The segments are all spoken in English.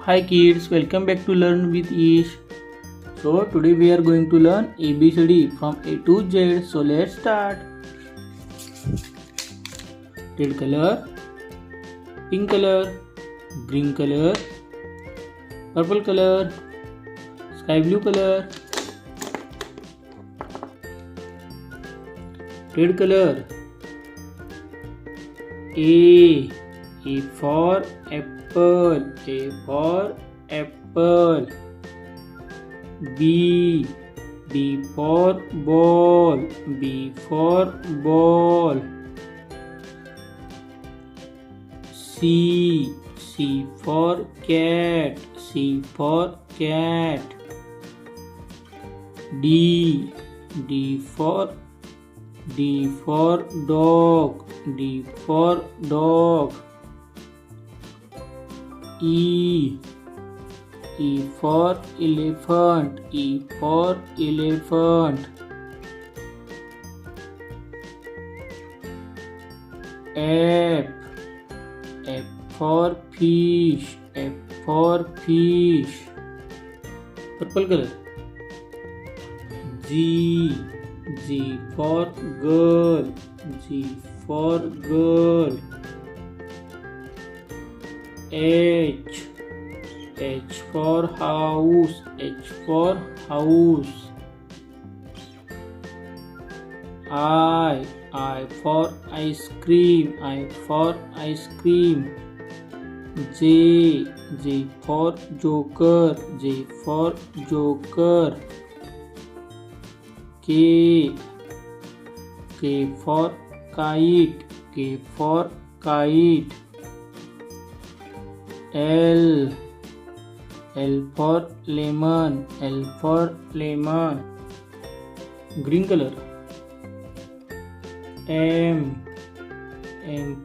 Hi kids, welcome back to Learn with Ish. So today we are going to learn ABCD from A to Z. So let's start. Red color, pink color, green color, purple color, sky blue color. Red color. A for apple. A for apple. B for ball. B for ball. C for cat. C for cat. D for dog. D for dog. E for elephant. E for elephant. F for fish. F for fish. Purple color. G for girl. G for girl. H for house. H for house. I for ice cream. I for ice cream. J for joker. J for joker. K for kite. K for kite. L for lemon. L for lemon. Green color. M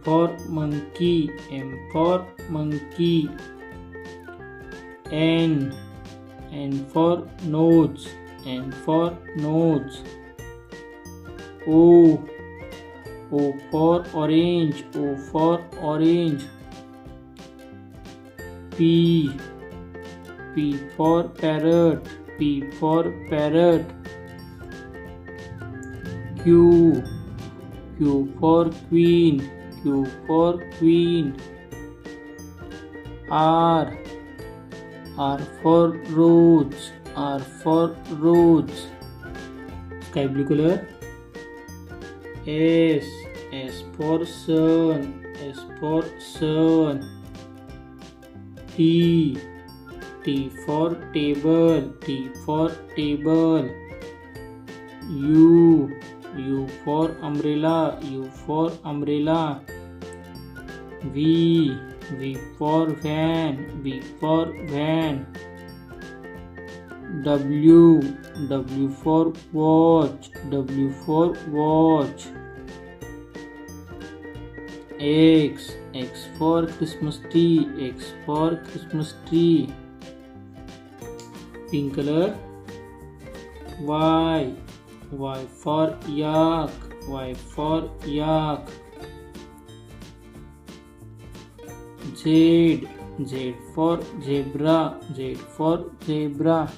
for monkey. M for monkey. N for nose. N for nose. O for orange. O for orange. P for parrot. P for parrot. Q for queen. Q for queen. R for rose. R for rose. Sky blue color. S for sun. S for sun. T for table. T for table. U for umbrella. U for umbrella. V for van. V for van. W for watch. W for watch. X for Christmas tree. X for Christmas tree. Pink color. Y for yak. Y for yak. Z for zebra. Z for zebra.